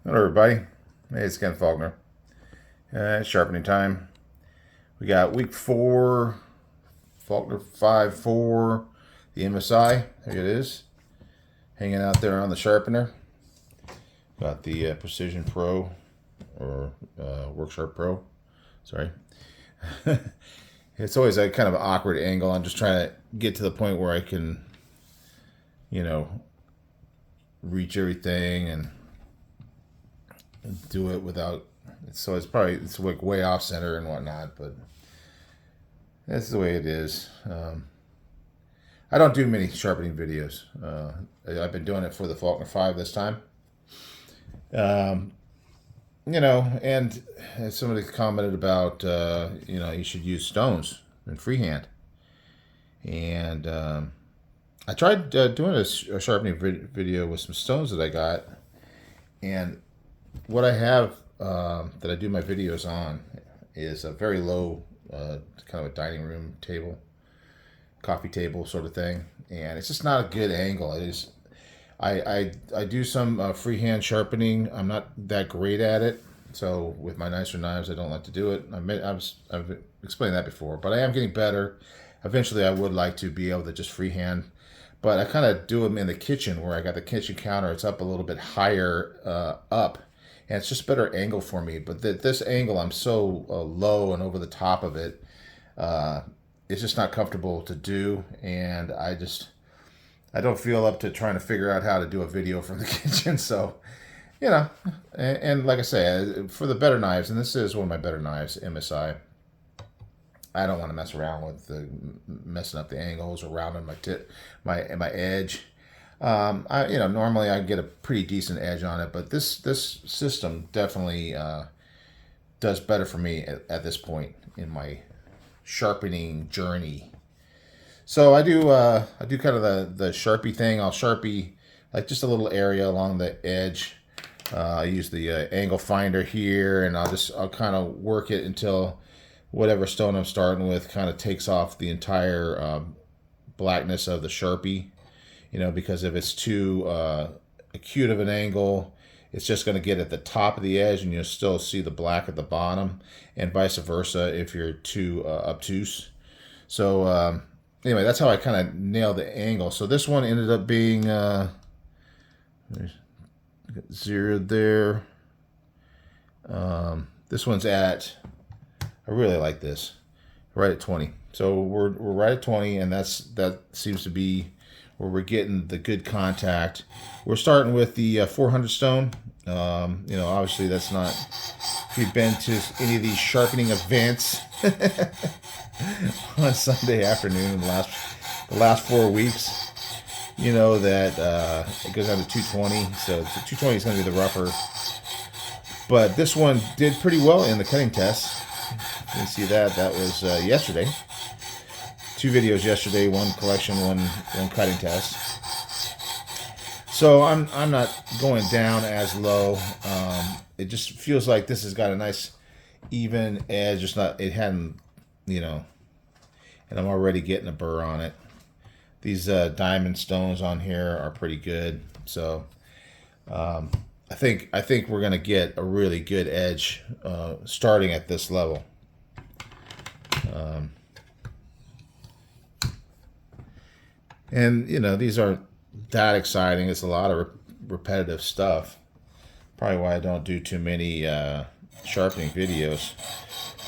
Hello everybody, hey, it's Ken Faulkner. It's sharpening time. We got week 4, Faulkner 5-4, the MSI, there it is, hanging out there on the sharpener. Got the Precision Pro, or Work Sharp Pro, sorry. It's always a kind of awkward angle. I'm just trying to get to the point where I can, reach everything and do it without, so it's like way off center and whatnot, but that's the way it is. I don't do many sharpening videos. I've been doing it for the Faulkner 5 this time. And somebody commented about, you should use stones and freehand. And I tried doing a sharpening video with some stones that I got. And what I have that I do my videos on is a very low, kind of a dining room table, coffee table sort of thing. And it's just not a good angle. I do some freehand sharpening. I'm not that great at it. So with my nicer knives, I don't like to do it. I've explained that before, but I am getting better. Eventually, I would like to be able to just freehand. But I kind of do them in the kitchen where I got the kitchen counter. It's up a little bit higher up. And it's just a better angle for me. But this angle, I'm so low and over the top of it. It's just not comfortable to do. And I don't feel up to trying to figure out how to do a video from the kitchen. So, and like I say, for the better knives, and this is one of my better knives, MSI, I don't want to mess around with messing up the angles or rounding my edge. Normally I get a pretty decent edge on it, but this system definitely does better for me at this point in my sharpening journey. So I do kind of the Sharpie thing. I'll Sharpie like just a little area along the edge. I use the angle finder here, and I'll kind of work it until whatever stone I'm starting with kind of takes off the entire blackness of the Sharpie. Because if it's too acute of an angle, it's just going to get at the top of the edge and you'll still see the black at the bottom, and vice versa if you're too obtuse. So anyway, that's how I kind of nailed the angle. So this one ended up being zeroed there. This one's at, I really like this, right at 20. So we're right at 20, and that seems to be where we're getting the good contact. We're starting with the 400 stone. Obviously that's not, if you've been to any of these sharpening events on Sunday afternoon the last 4 weeks, that it goes down to 220. So 220 is going to be the rougher. But this one did pretty well in the cutting test. You can see that was yesterday. 2 videos yesterday, one collection, one cutting test. So I'm not going down as low. It just feels like this has got a nice even edge. It hadn't, and I'm already getting a burr on it. These diamond stones on here are pretty good. So I think we're gonna get a really good edge starting at this level. And these aren't that exciting. It's a lot of repetitive stuff. Probably why I don't do too many sharpening videos.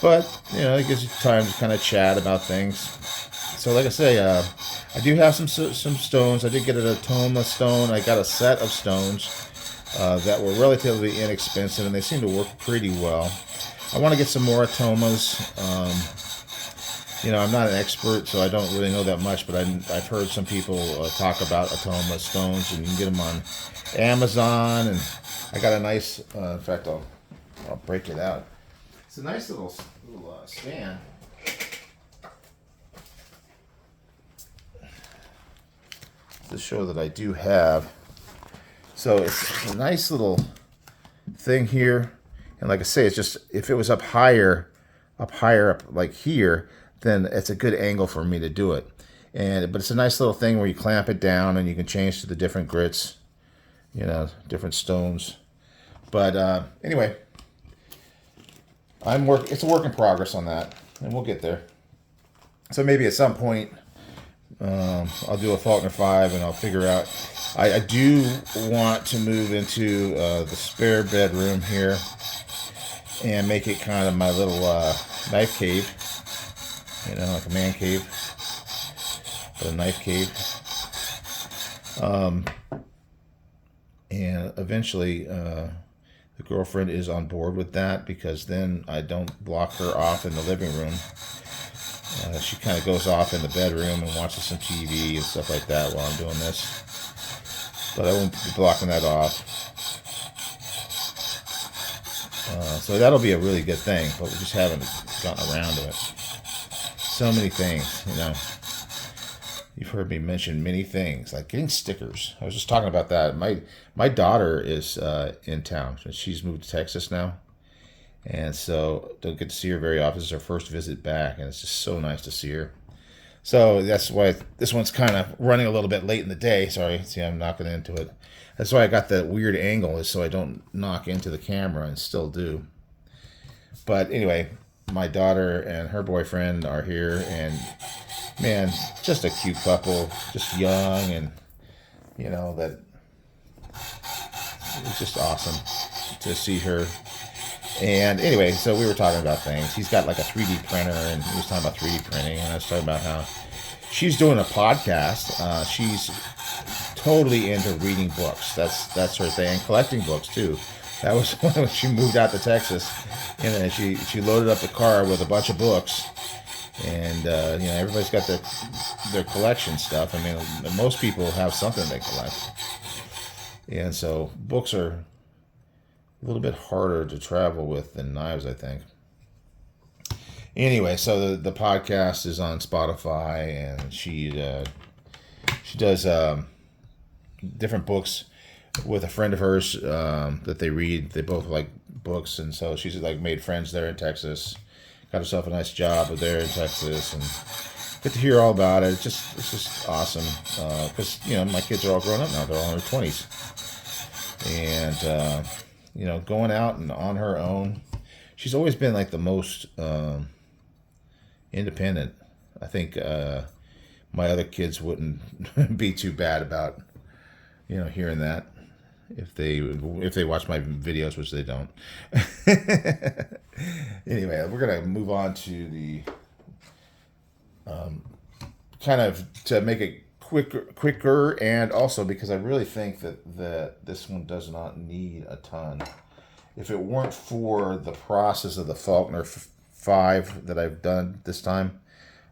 But it gives you time to kind of chat about things. So like I say, I do have some stones. I did get a Toma stone. I got a set of stones that were relatively inexpensive, and they seem to work pretty well. I want to get some more Tomas. I'm not an expert, so I don't really know that much, but I've heard some people talk about Atoma stones, and you can get them on Amazon. And I got a nice, in fact, I'll break it out. It's a nice little stand. To show that I do have. So it's a nice little thing here, and like I say, it's just, if it was up higher like here, then it's a good angle for me to do it. But it's a nice little thing where you clamp it down and you can change to the different grits, different stones. But anyway, it's a work in progress on that, and we'll get there. So maybe at some point, I'll do a Faulkner 5, and I'll figure out. I do want to move into the spare bedroom here and make it kind of my little knife cave, like a man cave, but a knife cave. And eventually, the girlfriend is on board with that, because then I don't block her off in the living room. She kind of goes off in the bedroom and watches some TV and stuff like that while I'm doing this. But I won't be blocking that off. So that'll be a really good thing, but we just haven't gotten around to it. So many things, You've heard me mention many things, like getting stickers. I was just talking about that. My daughter is in town. She's moved to Texas now. And so don't get to see her very often. This is her first visit back, and it's just so nice to see her. So that's why this one's kind of running a little bit late in the day. Sorry, see, I'm knocking into it. That's why I got that weird angle, is so I don't knock into the camera, and still do. But anyway, my daughter and her boyfriend are here, and man, just a cute couple, just young, and that it's just awesome to see her. And anyway, so we were talking about things. He's got like a 3D printer, and he was talking about 3D printing, and I was talking about how she's doing a podcast. She's totally into reading books. That's her thing, and collecting books too. That was when she moved out to Texas, and then she loaded up the car with a bunch of books. And everybody's got their collection stuff. I mean, most people have something they collect, and so books are a little bit harder to travel with than knives, I think. Anyway, so the podcast is on Spotify, and she does different books with a friend of hers that they read. They both like books, and so she's like made friends there in Texas. Got herself a nice job there in Texas, and get to hear all about it. It's just awesome, because my kids are all grown up now. They're all in their 20s, and going out and on her own. She's always been like the most independent. I think my other kids wouldn't be too bad about hearing that if they watch my videos, which they don't. Anyway, we're gonna move on to the kind of to make it quicker, and also because I really think that this one does not need a ton. If it weren't for the process of the Faulkner 5 that I've done this time,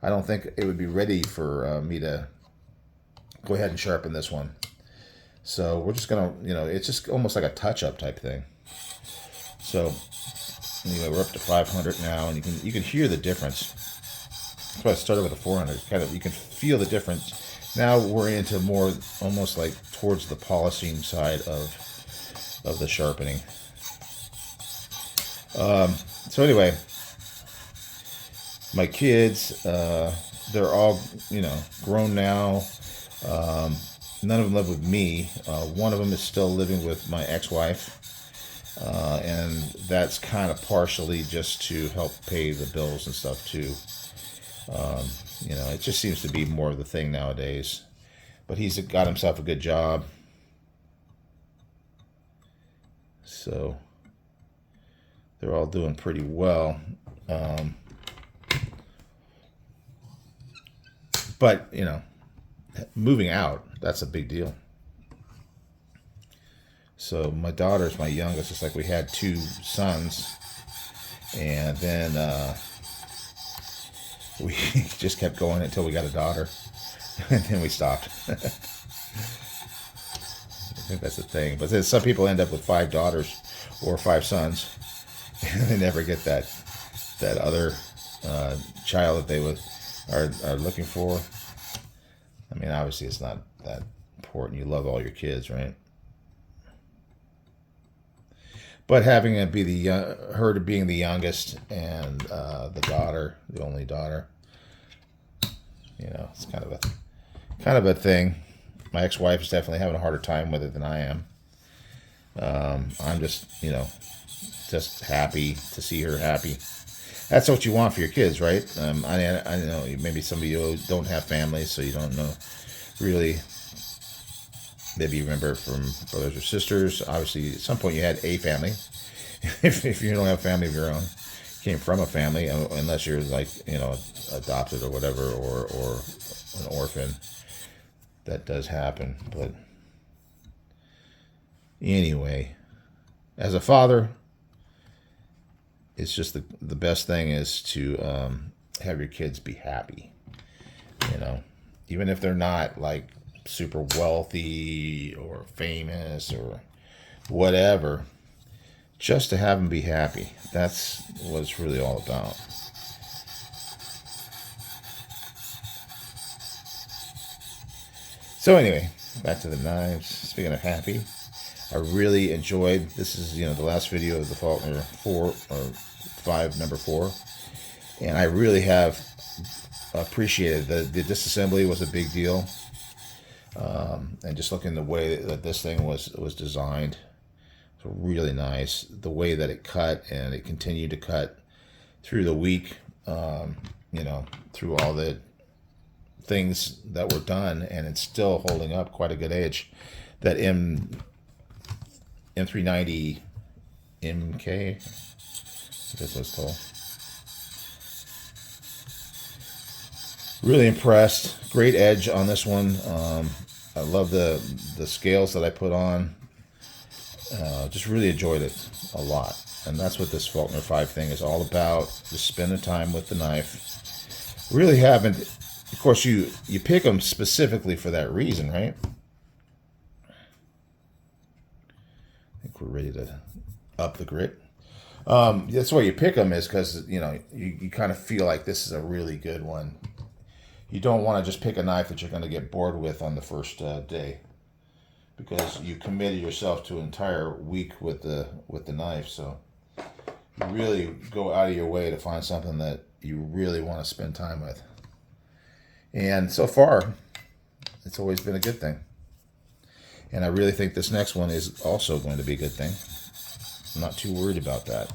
I don't think it would be ready for me to go ahead and sharpen this one. So we're just gonna, it's just almost like a touch-up type thing. So anyway, we're up to 500 now, and you can hear the difference. That's why I started with a 400. You can feel the difference. Now we're into more almost like towards the polishing side of the sharpening. So anyway, my kids, they're all grown now. None of them live with me. One of them is still living with my ex-wife, and that's kind of partially just to help pay the bills and stuff too. It just seems to be more of the thing nowadays. But he's got himself a good job. So they're all doing pretty well. But, moving out, that's a big deal. So my daughter's my youngest. It's like we had 2 sons. And then we just kept going until we got a daughter. And then we stopped. I think that's the thing. But then some people end up with 5 daughters or 5 sons. And they never get that other child that they are looking for. I mean, obviously it's not that important. You love all your kids, right? But having it be her being the youngest, and the daughter, the only daughter, it's kind of a thing. My ex-wife is definitely having a harder time with it than I am. I'm just, just happy to see her happy. That's what you want for your kids, right? I know maybe some of you don't have families, so you don't know really. Maybe you remember from brothers or sisters. Obviously, at some point you had a family. If you don't have a family of your own, came from a family, unless you're like, adopted or whatever, or an orphan. That does happen. But anyway, as a father, it's just the best thing is to have your kids be happy. Even if they're not like super wealthy or famous or whatever, just to have them be happy. That's what it's really all about. So anyway, back to the knives. Speaking of happy, I really enjoyed, this is, the last video of the Faulkner 4 or 5 number 4. And I really have appreciated the disassembly was a big deal. And just looking the way that this thing was designed, it's really nice. The way that it cut, and it continued to cut through the week, through all the things that were done, and it's still holding up quite a good edge. That M390 MK, that's what it's called. Really impressed. Great edge on this one. I love the scales that I put on. Just really enjoyed it a lot. And that's what this Faulkner 5 thing is all about. Just spending time with the knife. Really haven't. Of course, you pick them specifically for that reason, right? I think we're ready to up the grit. That's why you pick them, is because you kind of feel like this is a really good one. You don't want to just pick a knife that you're going to get bored with on the first day, because you committed yourself to an entire week with the knife. So you really go out of your way to find something that you really want to spend time with. And so far, it's always been a good thing. And I really think this next one is also going to be a good thing. I'm not too worried about that.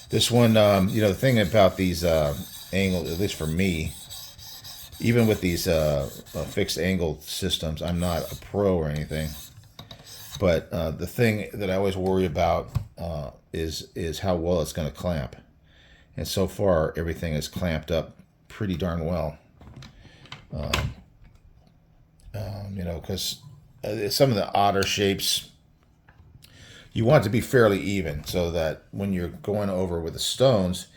This one, the thing about these angles, at least for me, even with these fixed angle systems, I'm not a pro or anything. But the thing that I always worry about is how well it's going to clamp. And so far, everything is clamped up pretty darn well. Because some of the odder shapes, you want it to be fairly even, so that when you're going over with the stones,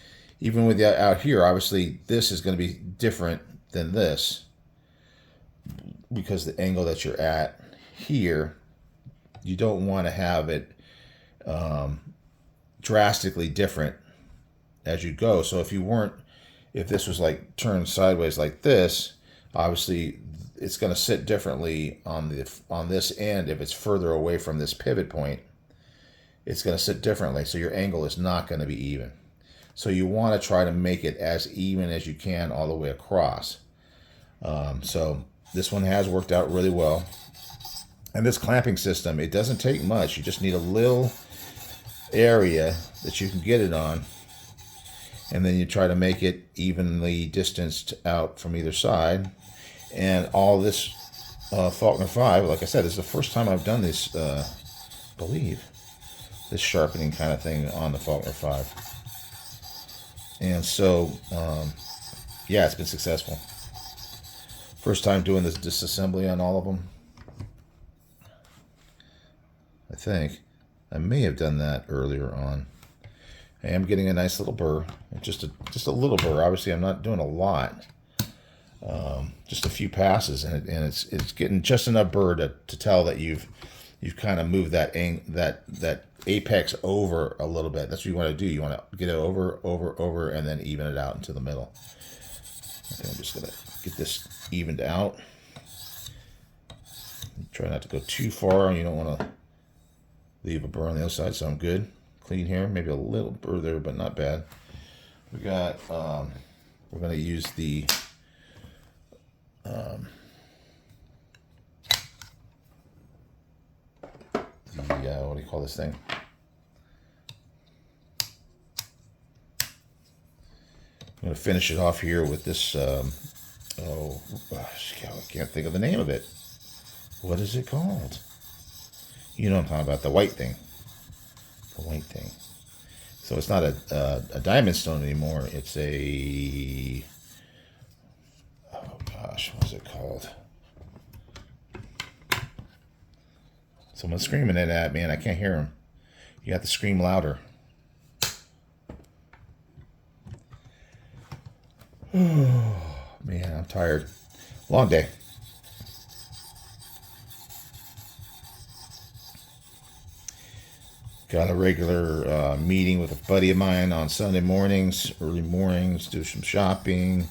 even with the out here, obviously this is going to be different than this, because the angle that you're at here, you don't want to have it drastically different as you go. So if this was like turned sideways like this, obviously it's going to sit differently on this end. If it's further away from this pivot point, it's going to sit differently. So your angle is not going to be even. So you want to try to make it as even as you can all the way across. So this one has worked out really well. And this clamping system, it doesn't take much. You just need a little area that you can get it on. And then you try to make it evenly distanced out from either side. And all this Faulkner 5, like I said, this is the first time I've done this, believe, this sharpening kind of thing on the Faulkner 5. And so, yeah, it's been successful. First time doing this disassembly on all of them. I think I may have done that earlier on. I am getting a nice little burr, just a little burr. Obviously, I'm not doing a lot, just a few passes, and it's getting just enough burr to tell that you've kind of moved that apex over a little bit. That's what you want to do. You want to get it over, and then even it out into the middle. I think I'm just gonna get this evened out. Try not to go too far. You don't want to leave a burr on the other side, so I'm good. Clean here, maybe a little burr there, but not bad. We got, we're going to use the what do you call this thing? I'm going to finish it off here with this, oh, gosh, I can't think of the name of it. What is it called? You know what I'm talking about, the white thing. The white thing. So it's not a diamond stone anymore. It's a, oh gosh, what is it called? Someone's screaming it at me and I can't hear him. You have to scream louder. Oh, man, I'm tired. Long day. Got a regular meeting with a buddy of mine on Sunday mornings, early mornings, do some shopping,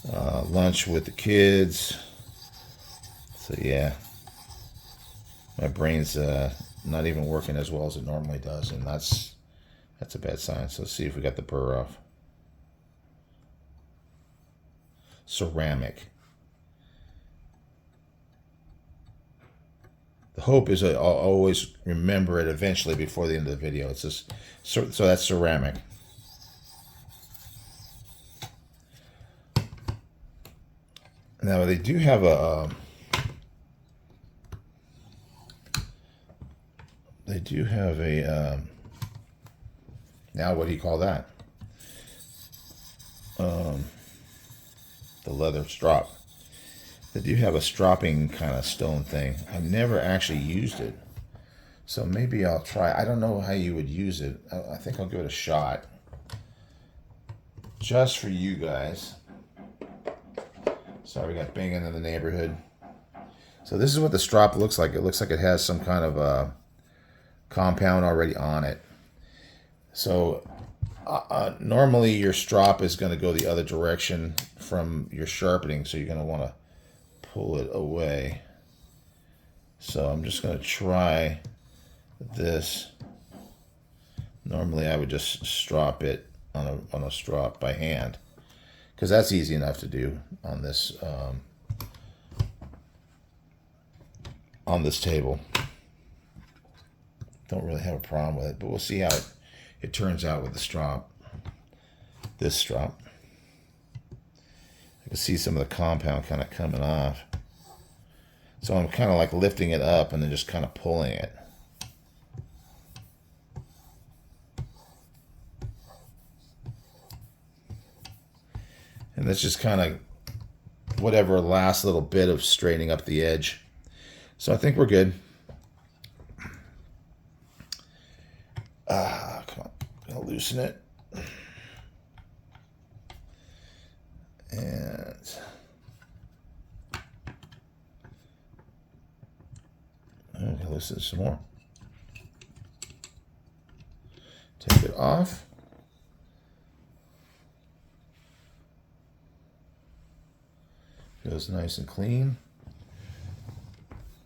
lunch with the kids. So yeah, my brain's not even working as well as it normally does, and that's a bad sign. So let's see if we got the burr off. Ceramic. The hope is I'll always remember it eventually before the end of the video. It's just so that's ceramic. Now they do have a now what do you call that? The leather strop. They do have a stropping kind of stone thing. I've never actually used it, so maybe I'll try. I don't know how you would use it. I think I'll give it a shot just for you guys. Sorry, we got banging in the neighborhood. So this is what the strop looks like. It looks like it has some kind of a compound already on it. So normally your strop is going to go the other direction from your sharpening, so you're going to want to pull it away. So I'm just going to try this. Normally I would just strop it on a strop by hand, because that's easy enough to do on this table. Don't really have a problem with it, but we'll see how it turns out with the strop. This strop. I can see some of the compound kind of coming off. So I'm kind of like lifting it up and then just kind of pulling it. And that's just kind of whatever last little bit of straightening up the edge. So I think we're good. Come on, I'll loosen it. And okay, loosen it some more. Take it off. Feels nice and clean.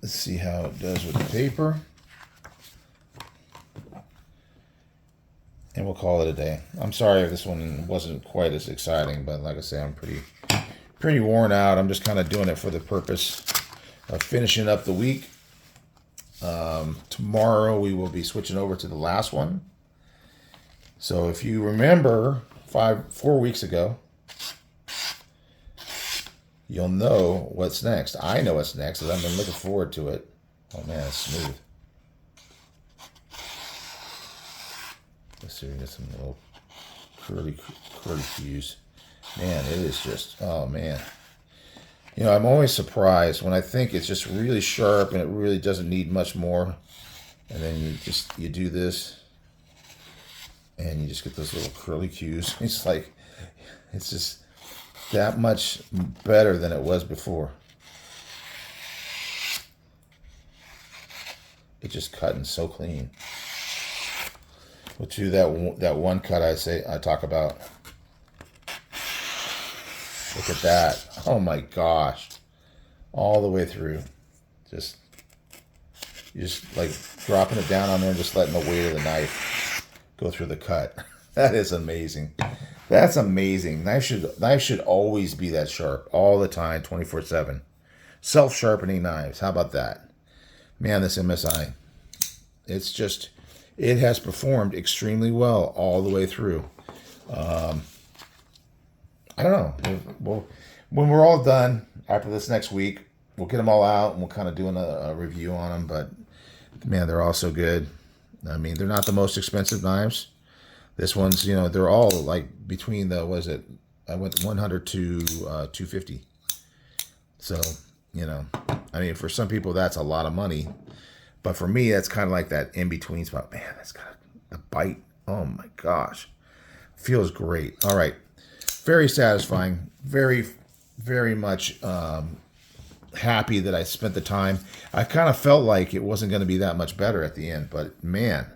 Let's see how it does with the paper. And we'll call it a day. I'm sorry if this one wasn't quite as exciting, but like I say, I'm pretty worn out. I'm just kind of doing it for the purpose of finishing up the week. Tomorrow we will be switching over to the last one. So if you remember 4 weeks ago, you'll know what's next. I know what's next, because I've been looking forward to it. Oh man, it's smooth. Let's see if we get some little curly cues. Man, it is just, oh man. You know, I'm always surprised when I think it's just really sharp and it really doesn't need much more. And then you do this and you just get those little curly cues. It's like, it's just that much better than it was before. It's just cutting so clean. We'll do that one cut I talk about. Look at that. Oh my gosh. All the way through. You just like dropping it down on there and just letting the weight of the knife go through the cut. That is amazing. That's amazing. Knife should always be that sharp all the time, 24/7. Self-sharpening knives. How about that? Man, this MSI. It's just, it has performed extremely well all the way through. I don't know. Well, when we're all done after this next week, we'll get them all out and we'll kind of do a review on them. But man, they're all so good. I mean, they're not the most expensive knives. This one's, they're all like between the, was it? I went 100 to 250. So, I mean, for some people that's a lot of money, but for me, that's kind of like that in between spot. Man, that's got a bite. Oh my gosh, feels great. All right, very satisfying. Very, very much happy that I spent the time. I kind of felt like it wasn't going to be that much better at the end, but man,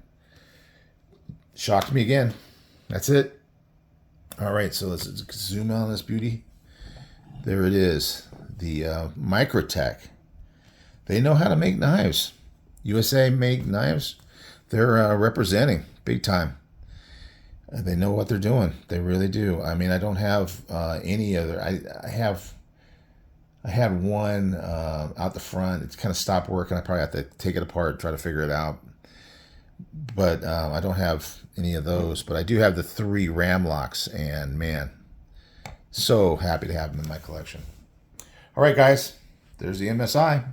shocked me again. That's it. All right, so let's zoom out on this beauty. There it is, the Microtech. They know how to make knives. USA make knives. They're representing big time. They know what they're doing. They really do. I mean, I don't have any other. I had one out the front. It's kind of stopped working. I probably have to take it apart, try to figure it out. But I don't have any of those. But I do have the 3 ram locks, and man, so happy to have them in my collection. All right, guys, there's the MSI,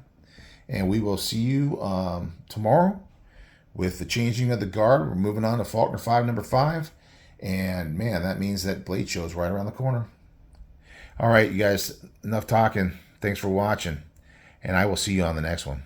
and we will see you tomorrow with the changing of the guard. We're moving on to Faulkner 5 number 5, and man, that means that Blade Show is right around the corner. All right, you guys, enough talking. Thanks for watching, and I will see you on the next one.